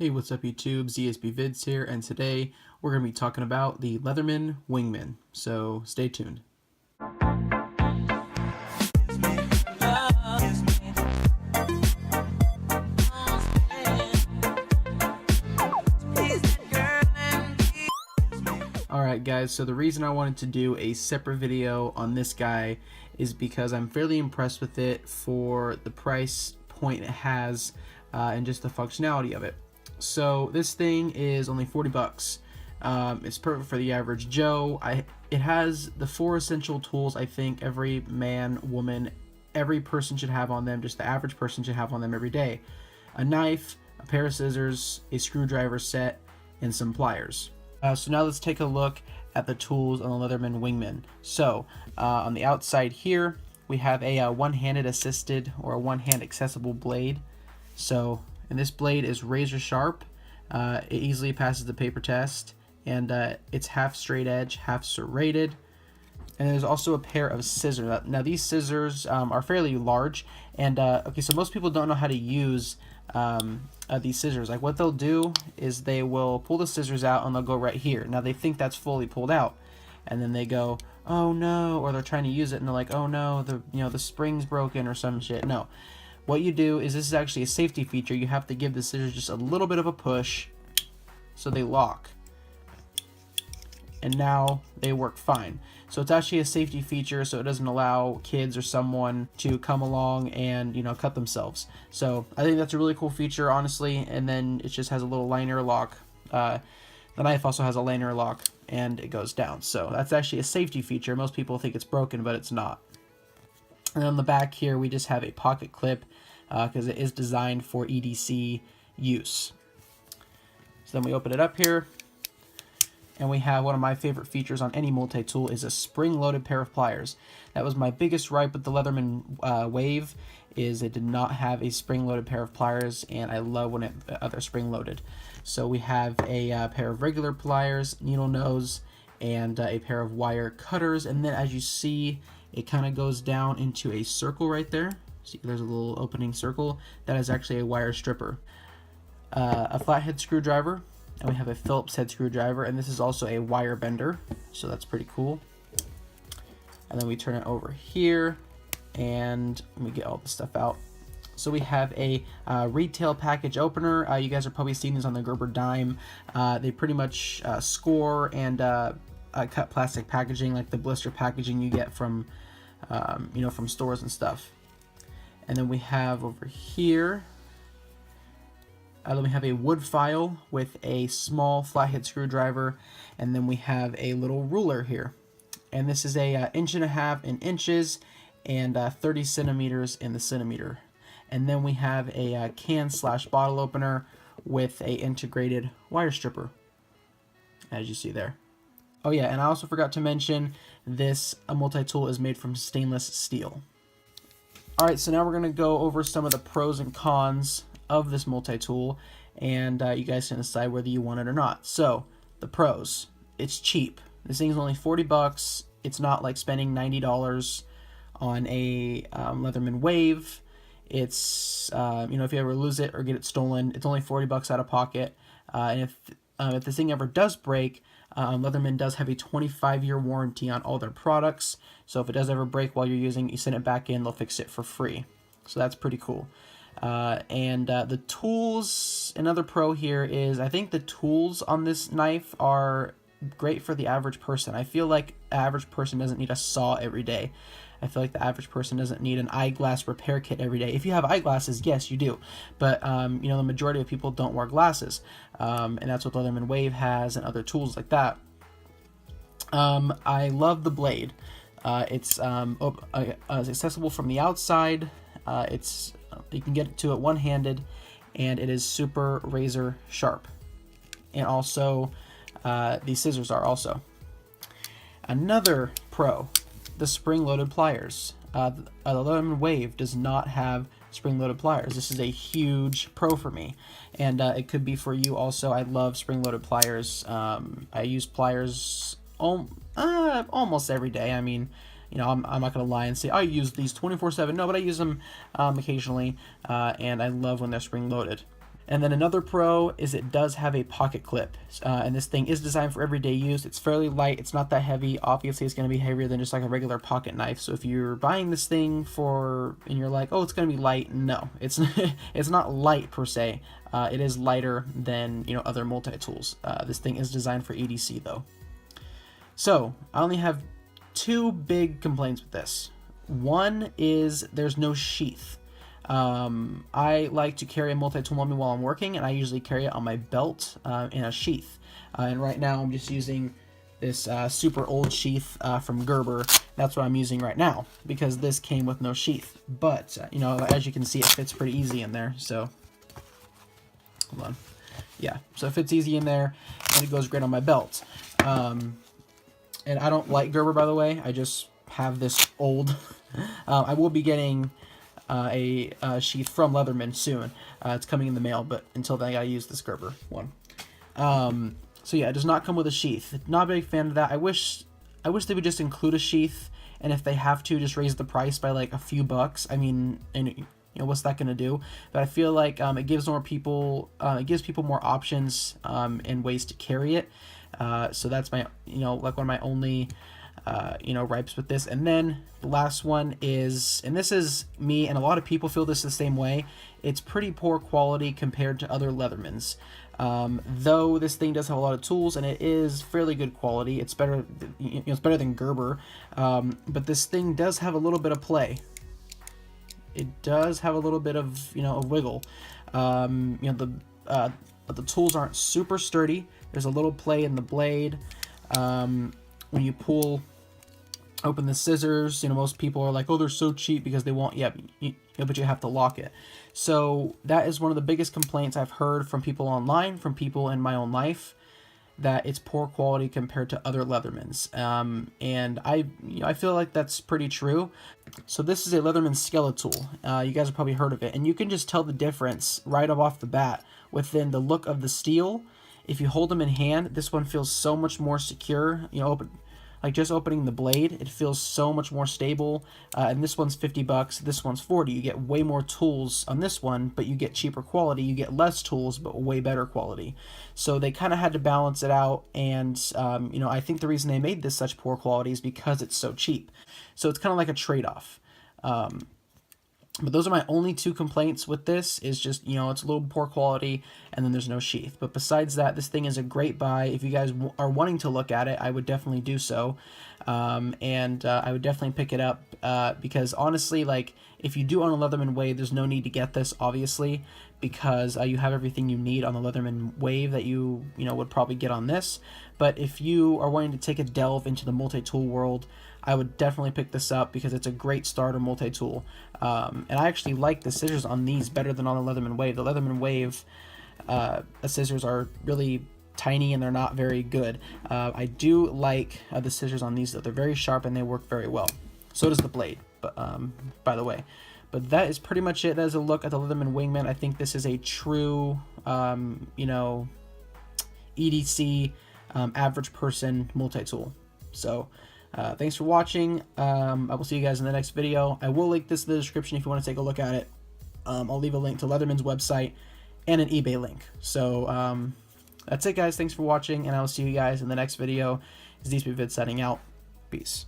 Hey, what's up YouTube? ZSB Vids here, and today we're going to be talking about the Leatherman Wingman, so stay tuned. Alright guys, so the reason I wanted to do a separate video on this guy is because I'm fairly impressed with it for the price point it has and just the functionality of it. So this thing is only 40 bucks. It's perfect for the average Joe. It has the 4 essential tools I think every man, woman, every person should have on them, just the average person should have on them every day. A knife, a pair of scissors, a screwdriver set, and some pliers. So now let's take a look at the tools on the Leatherman Wingman. So on the outside here, we have a one-handed assisted or a one-hand accessible blade. So and this blade is razor sharp. It easily passes the paper test, and it's half straight edge, half serrated. And there's also a pair of scissors. Now these scissors are fairly large, and okay, so most people don't know how to use these scissors. Like what they'll do is they will pull the scissors out and they'll go right here. Now they think that's fully pulled out, and then they go, oh no, or they're trying to use it and they're like, oh no, the spring's broken or some shit. No. What you do is, this is actually a safety feature. You have to give the scissors just a little bit of a push so they lock. And now they work fine. So it's actually a safety feature, so it doesn't allow kids or someone to come along and, cut themselves. So I think that's a really cool feature, honestly. And then it just has a little liner lock. The knife also has a liner lock and it goes down. So that's actually a safety feature. Most people think it's broken, but it's not. And on the back here, we just have a pocket clip because it is designed for EDC use. So then we open it up here, and we have one of my favorite features on any multi-tool is a spring-loaded pair of pliers. That was my biggest gripe with the Leatherman Wave, is it did not have a spring-loaded pair of pliers, and I love when they're spring-loaded. So we have a pair of regular pliers, needle nose, and a pair of wire cutters, and then as you see, it kind of goes down into a circle right there. See, there's a little opening circle. That is actually a wire stripper. A flathead screwdriver, and we have a Phillips head screwdriver, and this is also a wire bender, so that's pretty cool. And then we turn it over here, and we get all the stuff out. So we have a retail package opener. You guys are probably seeing these on the Gerber dime. They pretty much score and cut plastic packaging, like the blister packaging you get from from stores and stuff. And then we have over here, then we have a wood file with a small flathead screwdriver, and then we have a little ruler here. And this is a 1.5 inches in inches and 30 centimeters in the centimeter. And then we have a can/bottle opener with a integrated wire stripper, as you see there. Oh yeah, and I also forgot to mention this multi-tool is made from stainless steel. Alright, so now we're going to go over some of the pros and cons of this multi-tool, and you guys can decide whether you want it or not. So, the pros. It's cheap. This thing's only 40 bucks. It's not like spending $90 on a Leatherman Wave. It's, if you ever lose it or get it stolen, it's only 40 bucks out of pocket. And if this thing ever does break, Leatherman does have a 25-year warranty on all their products, so if it does ever break while you're using it, you send it back in, they'll fix it for free. So that's pretty cool. And the tools, another pro here is, I think the tools on this knife are great for the average person. I feel like the average person doesn't need a saw every day. I feel like the average person doesn't need an eyeglass repair kit every day. If you have eyeglasses, yes, you do. But, the majority of people don't wear glasses. And that's what the Leatherman Wave has and other tools like that. I love the blade. It's accessible from the outside. You can get to it one-handed, and it is super razor sharp. And also, these scissors are also. Another pro. The spring-loaded pliers. The Leatherman Wave does not have spring-loaded pliers. This is a huge pro for me, and it could be for you also. I love spring-loaded pliers. I use pliers almost every day. I mean, I'm not gonna lie and say I use these 24/7. No, but I use them occasionally, and I love when they're spring-loaded. And then another pro is it does have a pocket clip, and this thing is designed for everyday use. It's fairly light, it's not that heavy. Obviously it's going to be heavier than just like a regular pocket knife, so if you're buying this thing and you're like, oh, it's going to be light, no, it's it's not light per se. It is lighter than, you know, other multi-tools. This thing is designed for EDC though. So I only have two big complaints with this. One is there's no sheath. I like to carry a multi-tool on me while I'm working, and I usually carry it on my belt in a sheath. And right now I'm just using this super old sheath from Gerber. That's what I'm using right now, because this came with no sheath. But, you know, as you can see, it fits pretty easy in there, so... Hold on. Yeah, so it fits easy in there, and it goes great on my belt. And I don't like Gerber, by the way. I just have this old... I will be getting... a sheath from Leatherman soon. It's coming in the mail, but until then I gotta use this Gerber one. So yeah, it does not come with a sheath. Not a big fan of that. I wish they would just include a sheath, and if they have to, just raise the price by like a few bucks. I mean, and you know, what's that gonna do? But I feel like it gives people more options and ways to carry it. So that's my, you know, like one of my only you know, gripes with this. And then the last one is, and this is me and a lot of people feel this the same way, it's pretty poor quality compared to other Leathermans. Though this thing does have a lot of tools and it is fairly good quality, it's better, you know, it's better than Gerber, but this thing does have a little bit of play. It does have a little bit of, you know, a wiggle. You know, but the tools aren't super sturdy. There's a little play in the blade. When you pull open the scissors, you know, most people are like, oh, they're so cheap because they won't, yeah, but you have to lock it. So that is one of the biggest complaints I've heard from people online, from people in my own life, that it's poor quality compared to other Leathermans. And I feel like that's pretty true. So this is a Leatherman Skeletal. You guys have probably heard of it, and you can just tell the difference right off the bat within the look of the steel. If you hold them in hand, this one feels so much more secure. You know, like just opening the blade, it feels so much more stable. And this one's $50, this one's $40. You get way more tools on this one, but you get cheaper quality. You get less tools, but way better quality. So they kind of had to balance it out. And you know, I think the reason they made this such poor quality is because it's so cheap. So it's kind of like a trade-off. But those are my only two complaints with this, is just, you know, it's a little poor quality, and then there's no sheath. But besides that, this thing is a great buy. If you guys are wanting to look at it, I would definitely do so. And I would definitely pick it up, because honestly, like, if you do own a Leatherman Wave, there's no need to get this, obviously, because you have everything you need on the Leatherman Wave that you know, would probably get on this. But if you are wanting to take a delve into the multi-tool world, I would definitely pick this up because it's a great starter multi-tool. And I actually like the scissors on these better than on the Leatherman Wave. The Leatherman Wave scissors are really tiny and they're not very good. I do like the scissors on these, though. They're very sharp and they work very well. So does the blade, but by the way. But that is pretty much it as a look at the Leatherman Wingman. I think this is a true, you know, EDC average person multi-tool. So thanks for watching. I will see you guys in the next video. I will link this in the description if you want to take a look at it. I'll leave a link to Leatherman's website and an eBay link. So that's it, guys. Thanks for watching, and I will see you guys in the next video. This is DSpeedVid signing out. Peace.